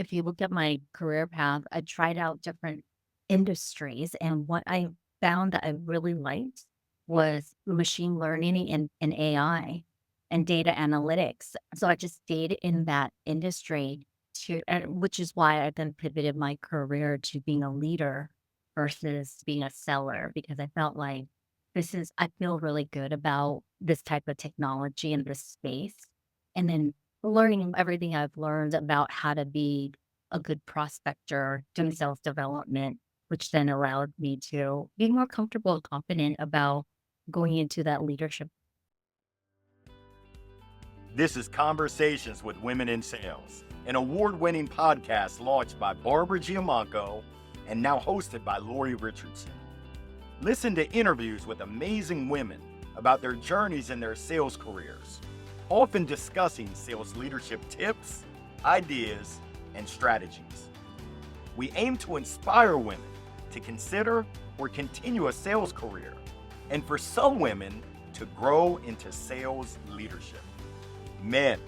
if you look at my career path, I tried out different industries. And what I found that I really liked was machine learning and AI and data analytics. So I just stayed in that industry which is why I then pivoted my career to being a leader versus being a seller, because I felt like I feel really good about this type of technology in this space. And then learning everything I've learned about how to be a good prospector, doing sales development, which then allowed me to be more comfortable and confident about going into that leadership. This is Conversations with Women in Sales, an award-winning podcast launched by Barbara Giamanco and now hosted by Lori Richardson. Listen to interviews with amazing women about their journeys in their sales careers, often discussing sales leadership tips, ideas, and strategies. We aim to inspire women to consider or continue a sales career, and for some women to grow into sales leadership. Men,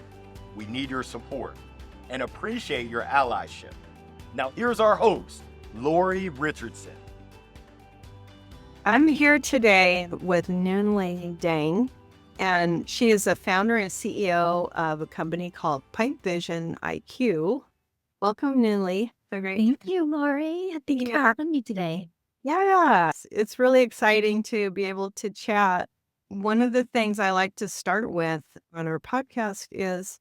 we need your support and appreciate your allyship. Now here's our host, Lori Richardson. I'm here today with Nhungly Dang, and she is the founder and CEO of a company called Pipe Vision IQ. Welcome, Nhungly. So great. Thank you, Lori. Thank you for having me today. Yeah, it's really exciting to be able to chat. One of the things I like to start with on our podcast is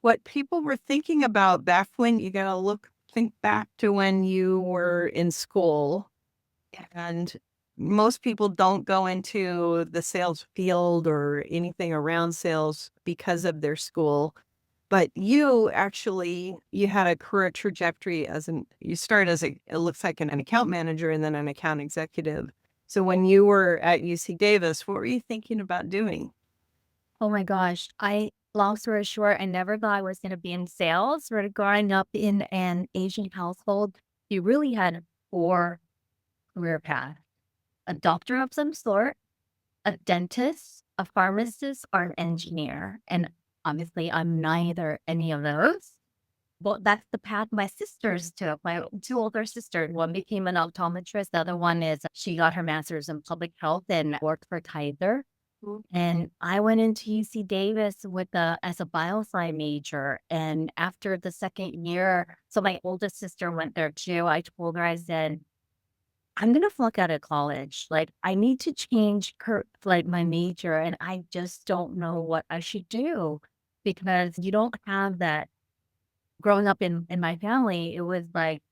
what people were thinking about back when you got to think back to when you were in school. And most people don't go into the sales field or anything around sales because of their school. But you had a career trajectory you started as it looks like an account manager and then an account executive. So when you were at UC Davis, what were you thinking about doing? Oh my gosh. Long story short, I never thought I was going to be in sales. Right, growing up in an Asian household, you really had four career paths: a doctor of some sort, a dentist, a pharmacist, or an engineer. And obviously, I'm neither any of those. But that's the path my sisters took. My two older sisters, one became an optometrist. The other one she got her master's in public health and worked for Kaiser. And I went into UC Davis as a biosci major. And after the second year, so my oldest sister went there too. I told her, I said, I'm gonna flunk out of college. Like, I need to change my major, and I just don't know what I should do, because you don't have that. Growing up in my family, it was like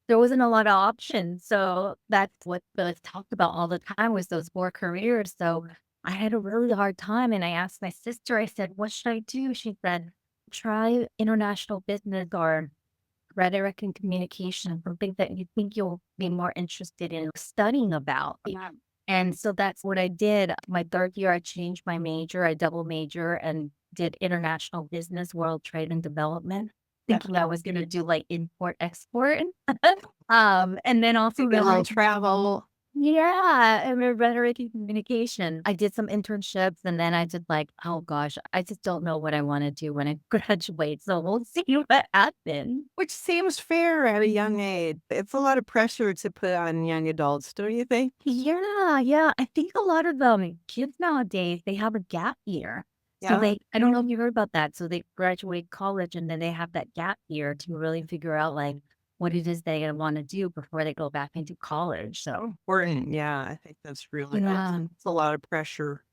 there wasn't a lot of options. So that's what was talked about all the time, was those four careers. So I had a really hard time, and I asked my sister, I said, "What should I do?" She said, "Try international business or rhetoric and communication, something that you think you'll be more interested in studying about." Yeah. And so that's what I did. My third year, I changed my major. I double major and did international business, world trade and development, thinking I was going to do like import export. And then also Travel. yeah, and rhetoric and communication. I did some internships, and then I did like, oh gosh, I just don't know what I want to do when I graduate. So we'll see what happens. Which seems fair at a young age. It's a lot of pressure to put on young adults, don't you think? Yeah. I think a lot of kids nowadays, they have a gap year. So Yeah. I don't know if you heard about that. So they graduate college and then they have that gap year to really figure out like what it is they want to do before they go back into college. So Important. Yeah, I think that's really it's a lot of pressure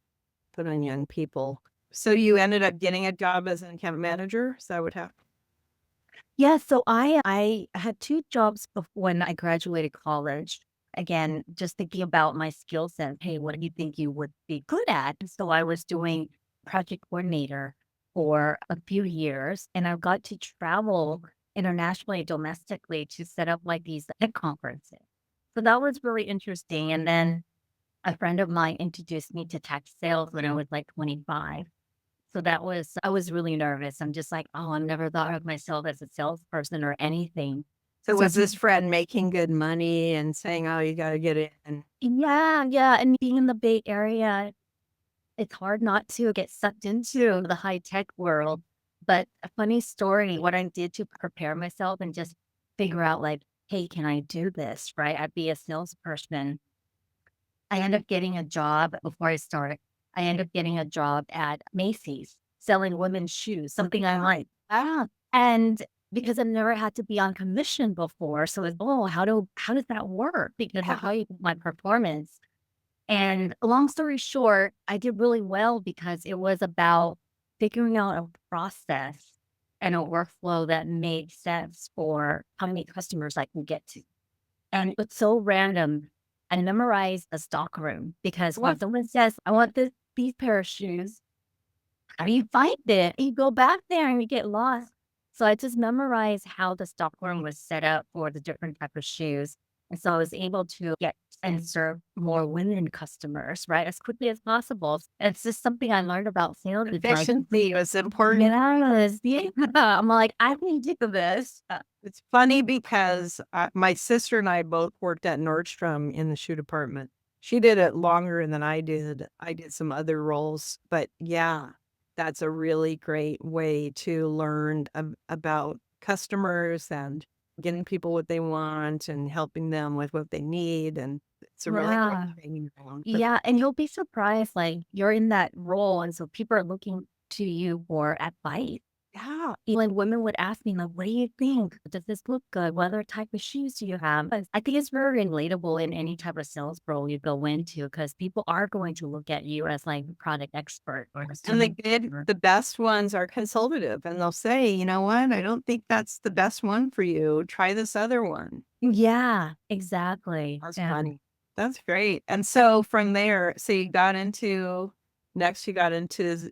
put on young people. So you ended up getting a job as an account manager? Is that what happened? yeah, so I had two jobs when I graduated college. Again, just thinking about my skill set. Hey, what do you think you would be good at? So I was doing project coordinator for a few years, and I got to travel internationally, domestically, to set up like these tech conferences. So that was really interesting. And then a friend of mine introduced me to tech sales when I was like 25. So I was really nervous. I'm just like, oh, I've never thought of myself as a salesperson or anything. So was this friend making good money and saying, oh, you got to get it? And Yeah. And being in the Bay Area, it's hard not to get sucked into the high tech world. But a funny story, what I did to prepare myself and just figure out like, hey, can I do this? Right? I'd be a salesperson. I ended up getting a job before I started. I ended up getting a job at Macy's selling women's shoes, something I like. And because I've never had to be on commission before. So it's, oh, how does that work? Because of how you my performance. And long story short, I did really well because it was about figuring out a process and a workflow that made sense for how many customers I can get to. And it's so random. I memorized a stock room because when someone says, I want these pair of shoes, how do you find it? You go back there and you get lost. So I just memorized how the stockroom was set up for the different type of shoes. And so I was able to get and serve more women customers, right, as quickly as possible. And it's just something I learned about sales. It's like, Efficiency was important. yes, yeah. I'm like, I can do this. It's funny because my sister and I both worked at Nordstrom in the shoe department. She did it longer than I did. I did some other roles, but yeah, that's a really great way to learn about customers and getting people what they want and helping them with what they need. And it's a really great Yeah. training ground. Yeah. And you'll be surprised, like you're in that role. And so people are looking to you for advice. Yeah. Even women would ask me, like, what do you think? Does this look good? What other type of shoes do you have? I think it's very relatable in any type of sales role you go into because people are going to look at you as like a product expert or And the best ones are consultative and they'll say, you know what? I don't think that's the best one for you. Try this other one. yeah, exactly. That's Yeah. funny. That's great. And so from there, so you got into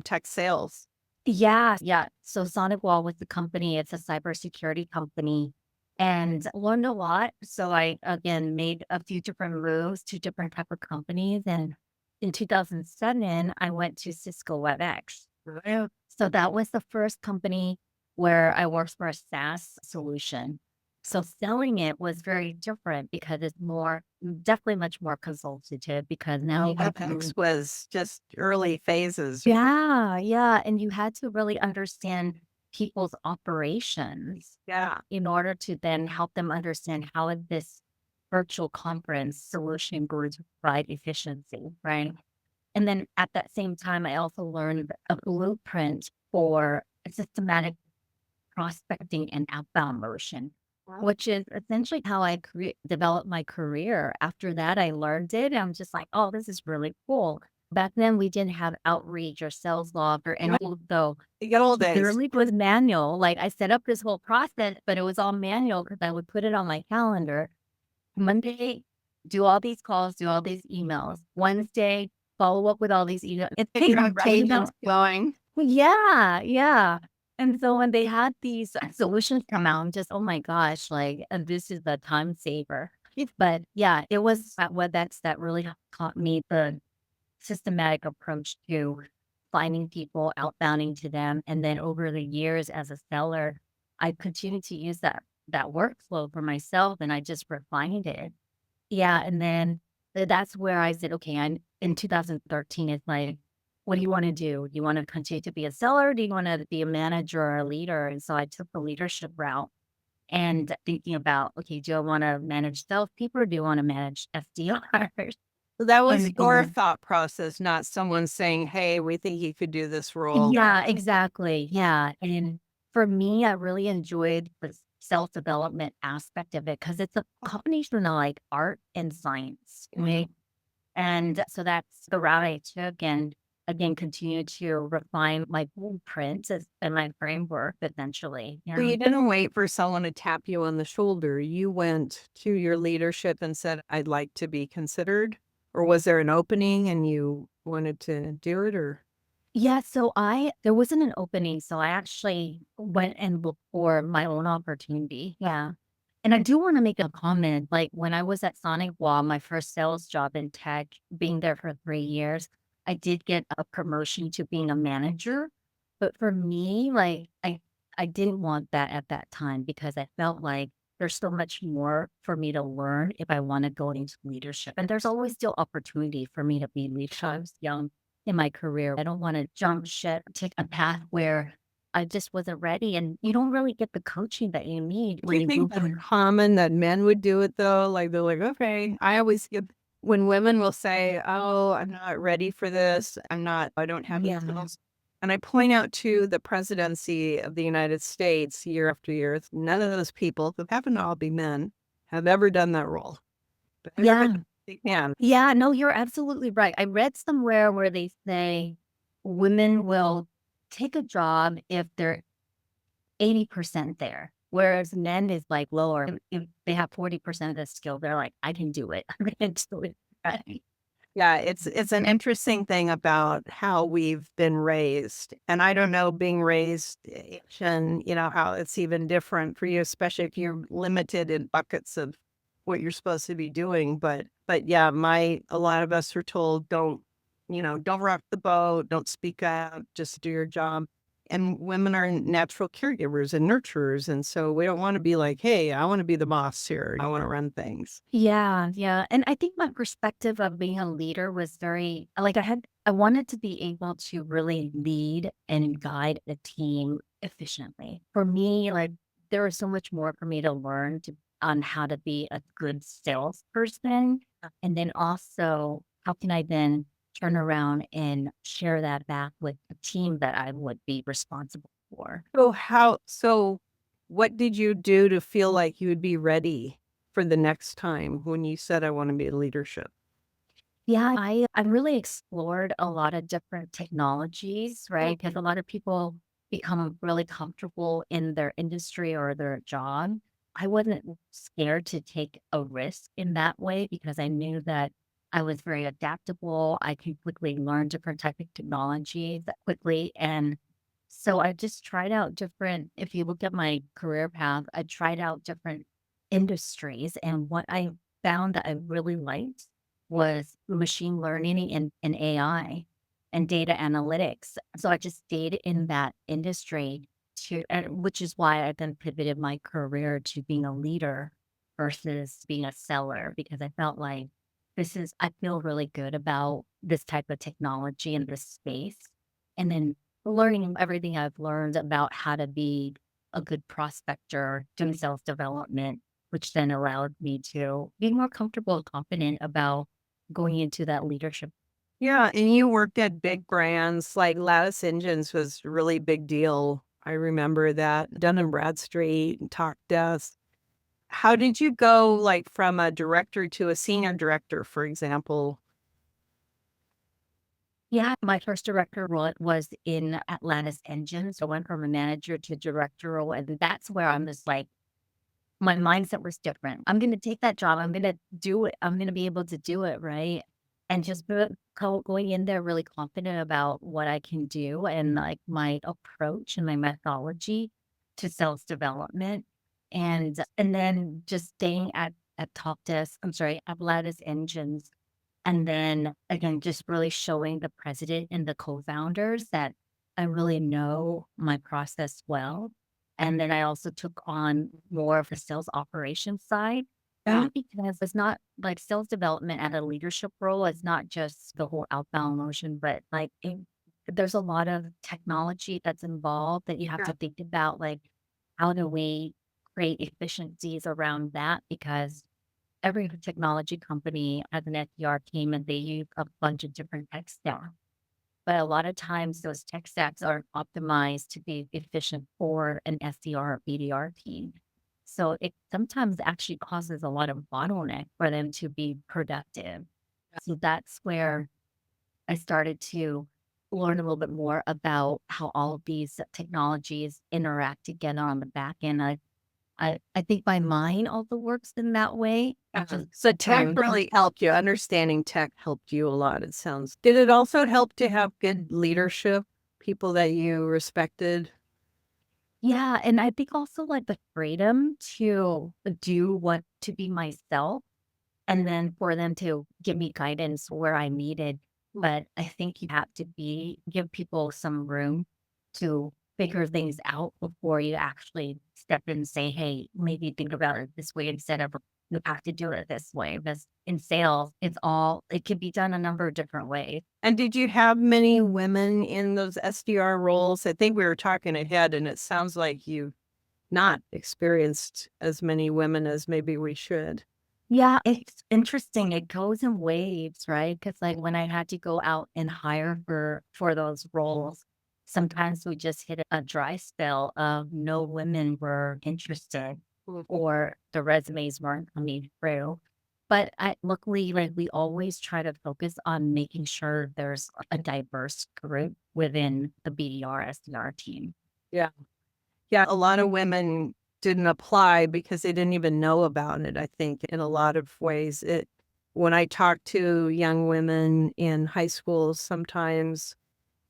tech sales. Yeah, yeah. So Sonic Wall was the company. It's a cybersecurity company and learned a lot. So I again made a few different moves to different type of companies. And in 2007, I went to Cisco WebEx. Yeah. So that was the first company where I worked for a SaaS solution. So selling it was very different because it's more definitely much more consultative because now I can FX was just early phases. yeah, yeah, and you had to really understand people's operations Yeah. in order to then help them understand how is this virtual conference solution going to provide efficiency, right? And then at that same time, I also learned a blueprint for a systematic prospecting and outbound motion, Wow. which is essentially how I developed my career. After that, I learned it. I'm just like, oh, this is really cool. Back then, we didn't have outreach or sales log or Right. anything. So The good old days. literally was manual. Like I set up this whole process, but it was all manual because I would put it on my calendar. Monday, do all these calls, do all these emails. Wednesday, follow up with all these emails. It's Cadence going. yeah, yeah. And so when they had these solutions come out, I'm just, oh my gosh, like, and this is the time saver. But yeah, it was at WebEx that really taught me the systematic approach to finding people, outbounding to them. And then over the years as a seller, I continued to use that workflow for myself and I just refined it. Yeah, and then that's where I said, "Okay, I'm in 2013, it's like, what do you wanna do? Do you wanna continue to be a seller? Do you wanna be a manager or a leader?" And so I took the leadership route and thinking about, "Okay, do I wanna manage salespeople or do I wanna manage SDRs?" So that was And your thought process, not someone saying, hey, we think you could do this role. yeah, exactly, yeah, and for me, I really enjoyed the self-development aspect of it because it's a combination of, like, art and science, right? And so that's the route I took and again continue to refine my blueprint and my framework essentially. So Yeah. you didn't wait for someone to tap you on the shoulder. You went to your leadership and said, I'd like to be considered. Or was there an opening and you wanted to do it? Or Yeah. So there wasn't an opening. So I actually went and looked for my own opportunity. Yeah. And I do want to make a comment. Like when I was at Sonic Wall, my first sales job in tech, being there for 3 years, I did get a promotion to being a manager. But for me, like I didn't want that at that time because I felt like there's so much more for me to learn if I want to go into leadership. And there's always still opportunity for me to be leadership. I was young in my career. I don't want to jump ship, take a path where I just wasn't ready. And you don't really get the coaching that you need Do when you you think move that's on. common that men would do it though? Like they're like, okay, I always get when women will say, oh, I'm not ready for this. I don't have the Yeah. skills. And I point out to the presidency of the United States year after year, none of those people who happen to all be men have ever done that role. But Yeah. everybody they can. Yeah. No, you're absolutely right. I read somewhere where they say women will take a job if they're 80% there, whereas men is like lower. If they have 40% of the skill, they're like, I can do it. I'm gonna do it. Right. Yeah, it's an interesting thing about how we've been raised. And I don't know, being raised Asian, how it's even different for you, especially if you're limited in buckets of what you're supposed to be doing. But yeah, a lot of us are told don't rock the boat, don't speak out, just do your job. And women are natural caregivers and nurturers. And so we don't want to be like, hey, I want to be the boss here. I want to run things. Yeah, yeah. And I think my perspective of being a leader was very like I wanted to be able to really lead and guide a team efficiently. For me, like there was so much more for me to learn on how to be a good salesperson. And then also how can I then turn around and share that back with the team that I would be responsible for. So what did you do to feel like you would be ready for the next time when you said, I want to be in leadership? Yeah, I really explored a lot of different technologies, right? Because a lot of people become really comfortable in their industry or their job. I wasn't scared to take a risk in that way because I knew that I was very adaptable. I could quickly learn different type of technologies quickly. And so I just tried out different, if you look at my career path, I tried out different industries. And what I found that I really liked was machine learning and AI and data analytics. So I just stayed in that industry which is why I then pivoted my career to being a leader versus being a seller because I felt like I feel really good about this type of technology in this space. And then learning everything I've learned about how to be a good prospector, doing sales development, which then allowed me to be more comfortable and confident about going into that leadership. Yeah, and you worked at big brands like Lattice Engines was a really big deal. I remember that. Dun and Bradstreet and Talk Desk. How did you go like from a director to a senior director, for example? Yeah, my first director role was in Atlantis Engine. So I went from a manager to director role. And that's where I'm just like, my mindset was different. I'm going to take that job. I'm going to do it. I'm going to be able to do it. Right. And just going in there really confident about what I can do and like my approach and my methodology to sales development. And then just staying at Top Desk, I'm sorry, at Lattice Engines and then again, just really showing the president and the co-founders that I really know my process well. And then I also took on more of the sales operations side. Yeah. Because it's not like sales development at a leadership role. It's not just the whole outbound motion, but like there's a lot of technology that's involved that you have Yeah. to think about, like how do we create efficiencies around that? Because every technology company has an SDR team and they use a bunch of different tech stacks. But a lot of times those tech stacks aren't optimized to be efficient for an SDR or BDR team. So it sometimes actually causes a lot of bottleneck for them to be productive. So that's where I started to learn a little bit more about how all of these technologies interact together on the back end. I think my mind also works in that way. So tech really helped you. Understanding tech helped you a lot, it sounds. Did it also help to have good leadership, people that you respected? Yeah, and I think also like the freedom to to be myself and then for them to give me guidance where I needed. But I think you have to give people some room to figure things out before you actually step in and say, hey, maybe think about it this way instead of you have to do it this way. Because in sales, it can be done a number of different ways. And did you have many women in those SDR roles? I think we were talking ahead, and it sounds like you've not experienced as many women as maybe we should. Yeah, it's interesting. It goes in waves, right? Because like when I had to go out and hire for those roles, sometimes we just hit a dry spell of no women were interested or the resumes weren't coming through. But luckily, like we always try to focus on making sure there's a diverse group within the BDR SDR team. Yeah. Yeah, a lot of women didn't apply because they didn't even know about it, I think, in a lot of ways. When I talk to young women in high school, sometimes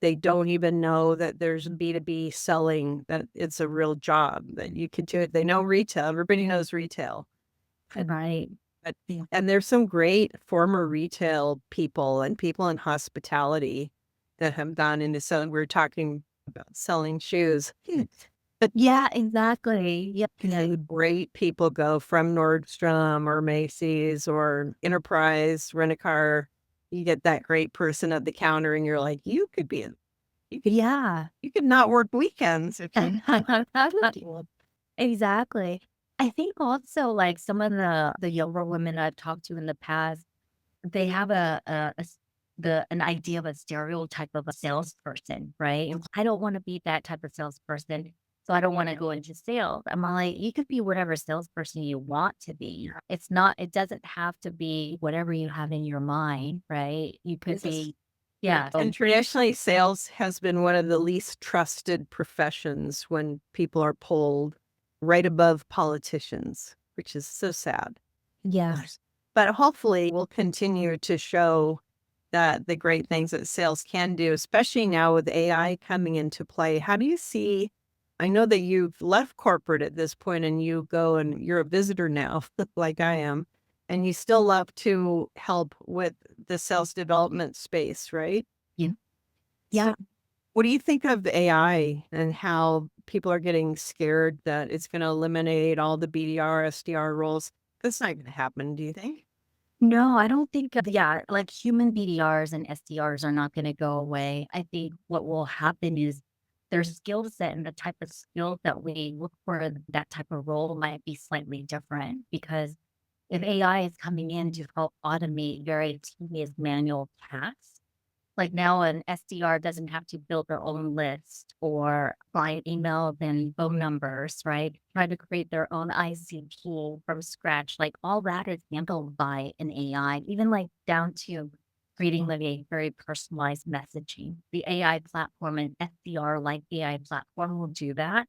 they don't even know that there's B2B selling, that it's a real job, that you could do it. They know retail. Everybody knows retail. And, Right. and there's some great former retail people and people in hospitality that have gone into selling. We're talking about selling shoes. Yeah, exactly. Yep. Great people go from Nordstrom or Macy's or Enterprise, rent a car. You get that great person at the counter, and you're like, Yeah. you could not work weekends if you. Exactly. I think also, like, some of the younger women I've talked to in the past, they have an idea of a stereotype of a salesperson, right? And I don't wanna be that type of salesperson, so I don't wanna go into sales. I'm like, "You could be whatever salesperson you want to be. It doesn't have to be whatever you have in your mind, right? You could Yes. be." Yeah. And traditionally, sales has been one of the least trusted professions when people are polled right above politicians, which is so sad. Yes. But hopefully, we'll continue to show that the great things that sales can do, especially now with AI coming into play. How do you see? I know that you've left corporate at this point and you go and you're a visitor now, like I am, and you still love to help with the sales development space, right? Yeah. So, Yeah. what do you think of AI and how people are getting scared that it's going to eliminate all the BDR, SDR roles? That's not going to happen, do you think? No, I don't think yeah, like human BDRs and SDRs are not gonna go away. I think what will happen is their skill set and the type of skill that we look for in that type of role might be slightly different because if AI is coming in to help automate very tedious manual tasks, like now an SDR doesn't have to build their own list or find emails and phone numbers, right? Try to create their own ICP from scratch. Like all that is handled by an AI, even like down to creating like a very personalized messaging. The AI platform and SDR like AI platform will do that.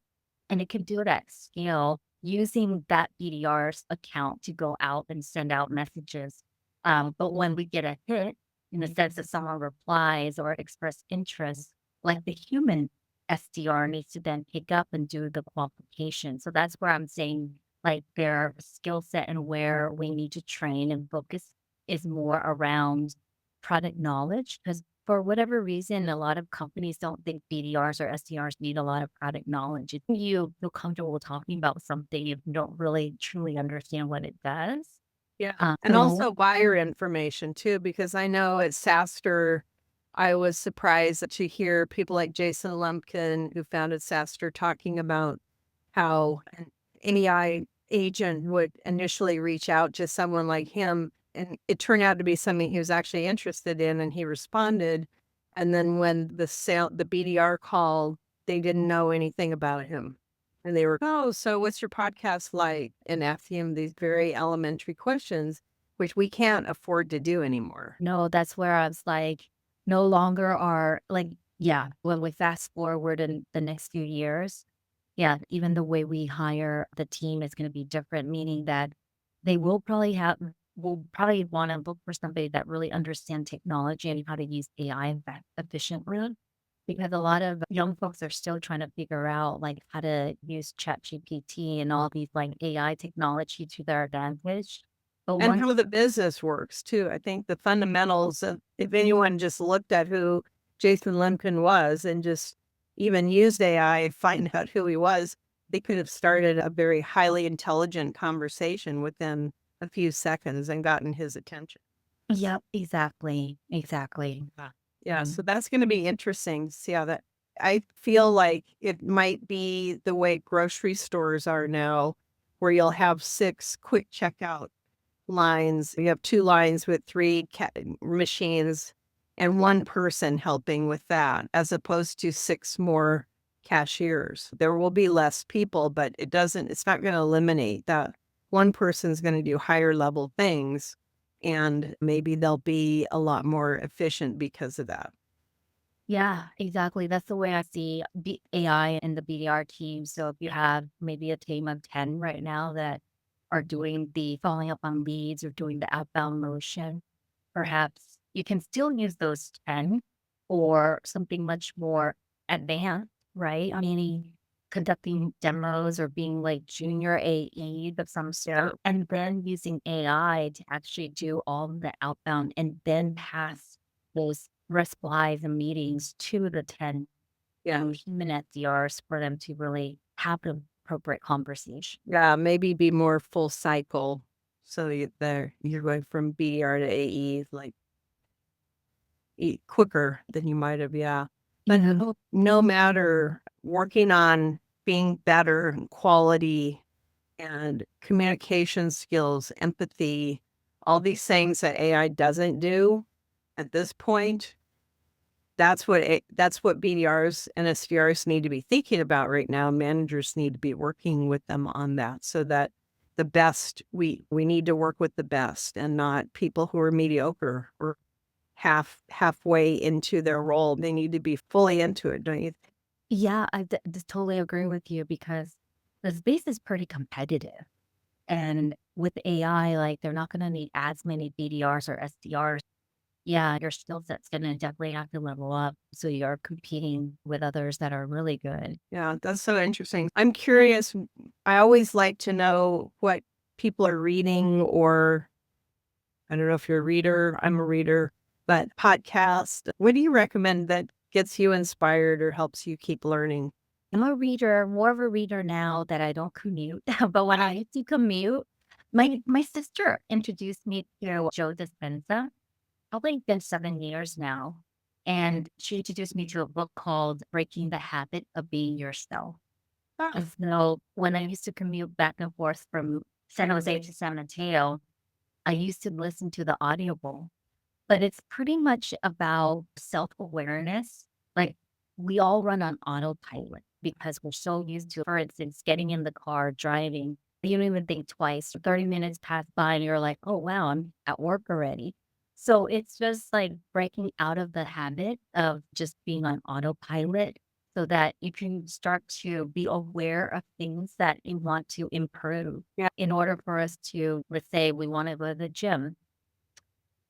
And it can do it at scale using that BDR's account to go out and send out messages. But when we get a hit, in the sense that someone replies or express interest, like the human SDR needs to then pick up and do the qualification. So that's where I'm saying like their skill set and where we need to train and focus is more around product knowledge. Because for whatever reason, a lot of companies don't think BDRs or SDRs need a lot of product knowledge. If you feel comfortable talking about something if you don't really truly understand what it does. Yeah. And So also buyer information too, because I know at SaaStr, I was surprised to hear people like Jason Lumpkin, who founded SaaStr, talking about how an AI agent would initially reach out to someone like him. And it turned out to be something he was actually interested in, and he responded. And then when the BDR called, they didn't know anything about him. And they were, oh, so what's your podcast like? And asking him these very elementary questions, which we can't afford to do anymore. no, that's where I was like, no longer are like, yeah, when we fast forward in the next few years, yeah, even the way we hire the team is going to be different, meaning that they will probably want to look for somebody that really understands technology and how to use AI efficiently. Because a lot of young folks are still trying to figure out like how to use ChatGPT and all these like AI technology to their advantage. But And once how the business works too. I think the fundamentals of, if anyone just looked at who Jason Lemkin was and just even used AI, find out who he was, they could have started a very highly intelligent conversation with them a few seconds and gotten his attention. Yep, exactly, exactly. Yeah. Yeah, so Mm. that's gonna be interesting to see how that I feel like it might be the way grocery stores are now, where you'll have 6 quick checkout lines. You have 2 lines with 3 machines and 1 person helping with that, as opposed to 6 more cashiers. There will be less people, but it's not gonna eliminate that. One person's gonna do higher level things, and maybe they'll be a lot more efficient because of that. Yeah, exactly. That's the way I see AI and the BDR team. So if you have maybe a team of 10 right now that are doing the following up on leads or doing the outbound motion, perhaps you can still use those 10 or something much more advanced, right? I mean, conducting demos or being like junior AE of some sort, and then using AI to actually do all of the outbound and then pass those replies and meetings to the 10 Yeah. human SDRs for them to really have the appropriate conversation. Yeah, maybe be more full cycle so you're going from BDR to AE, like, quicker than you might have, yeah. But Mhm. no matter working on being better and quality and communication skills, empathy, all these things that AI doesn't do at this point, that's what BDRs and SDRs need to be thinking about right now. Managers need to be working with them on that so that the best we need to work with the best and not people who are mediocre or halfway into their role. They need to be fully into it, don't you think? Yeah, just totally agree with you because the space is pretty competitive. And with AI, like they're not going to need as many BDRs or SDRs. Yeah, your skill set's going to definitely have to level up. So you're competing with others that are really good. Yeah, that's so interesting. I'm curious. I always like to know what people are reading, or I don't know if you're a reader. I'm a reader, but podcast. What do you recommend that gets you inspired or helps you keep learning? I'm a reader, more of a reader now that I don't commute. But when I used to commute, my sister introduced me to Joe Dispenza. Probably been 7 years now. And she introduced me to a book called Breaking the Habit of Being Yourself. Ah, And so when I used to commute back and forth from San Jose to San Mateo, I used to listen to the audiobook, but it's pretty much about self-awareness. Like we all run on autopilot because we're so used to, for instance, getting in the car, driving. You don't even think twice. 30 minutes pass by and you're like, oh, wow, I'm at work already. So it's just like breaking out of the habit of just being on autopilot so that you can start to be aware of things that you want to improve yeah, in order for us to, let's say, we want to go to the gym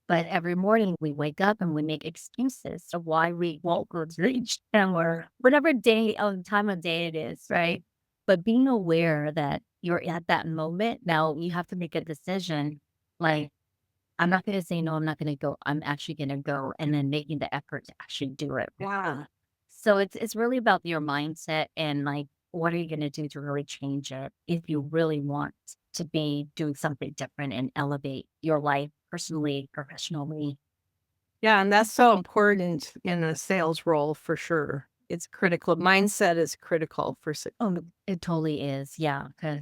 but every morning we wake up and we make excuses of why we won't go to the gym or whatever day of time of day it is, right? But being aware that you're at that moment, now you have to make a decision. Like, I'm not going to say, no, I'm not going to go. I'm actually going to go and then making the effort to actually do it. yeah. So it's really about your mindset and like, what are you going to do to really change it if you really want to be doing something different and elevate your life personally, professionally. Yeah, and that's so important in a sales role for sure. It's critical. Mindset is critical for Oh, it totally is. Yeah, because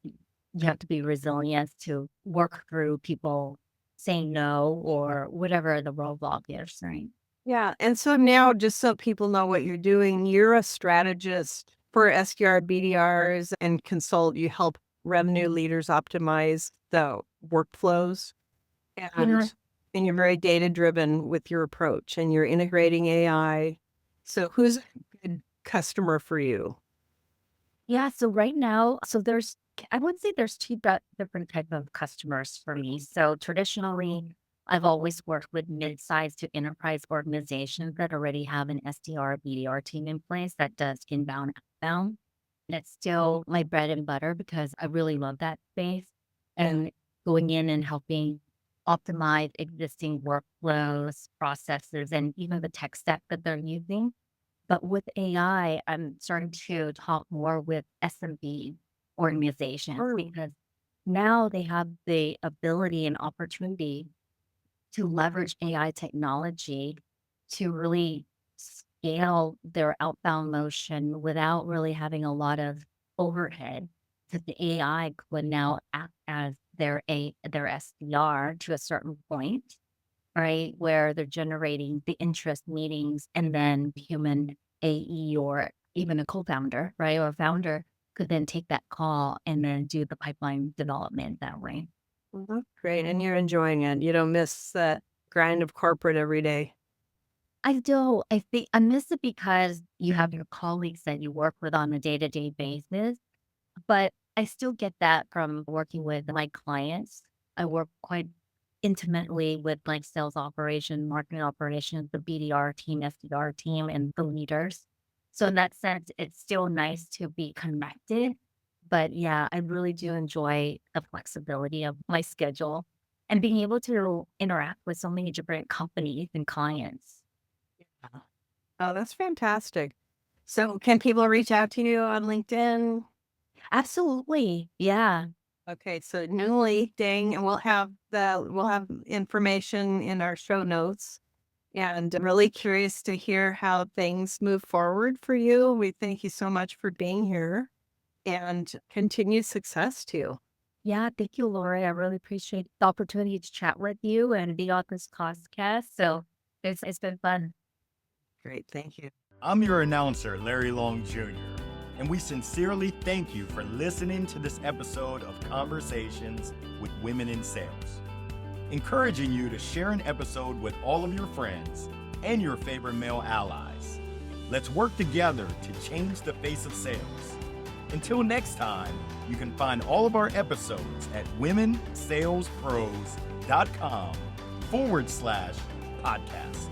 you have to be resilient to work through people saying no or whatever the roadblock is, right? Yeah. And so now, just so people know what you're doing, you're a strategist for SDR, BDRs, and consult. You help revenue leaders optimize the workflows. Yeah. And you're very data driven with your approach and you're integrating AI. So, who's a good customer for you? Yeah. So right now, I would say there's two different type of customers for me. So traditionally, I've always worked with mid-sized to enterprise organizations that already have an SDR, BDR team in place that does inbound, outbound. And it's still my bread and butter because I really love that space and going in and helping optimize existing workflows, processes, and even the tech stack that they're using. But with AI, I'm starting to talk more with SMB organizations Or because now they have the ability and opportunity to leverage AI technology to really scale their outbound motion without really having a lot of overhead. Because the AI would now act as their SDR to a certain point, right? Where they're generating the interest meetings and then human AE or even a co-founder, right? Or a founder could then take that call and then do the pipeline development that way. Well, that's great. And you're enjoying it. You don't miss that grind of corporate every day. I do. I think I miss it because you have your colleagues that you work with on a day-to-day basis, but I still get that from working with my clients. I work quite intimately with like sales operation, marketing operations, the BDR team, SDR team, and the leaders. So in that sense, it's still nice to be connected. But yeah, I really do enjoy the flexibility of my schedule and being able to interact with so many different companies and clients. Oh, that's fantastic. So, can people reach out to you on LinkedIn? Absolutely. Yeah. Okay, so Nhungly Dang, and we'll have information in our show notes. And I'm really curious to hear how things move forward for you. We thank you so much for being here and continued success to you. Yeah. Thank you, Lori. I really appreciate the opportunity to chat with you and be on this podcast. So it's been fun. Great, thank you. I'm your announcer, Larry Long Jr., and we sincerely thank you for listening to this episode of Conversations with Women in Sales, encouraging you to share an episode with all of your friends and your favorite male allies. Let's work together to change the face of sales. Until next time, you can find all of our episodes at womensalespros.com/podcast.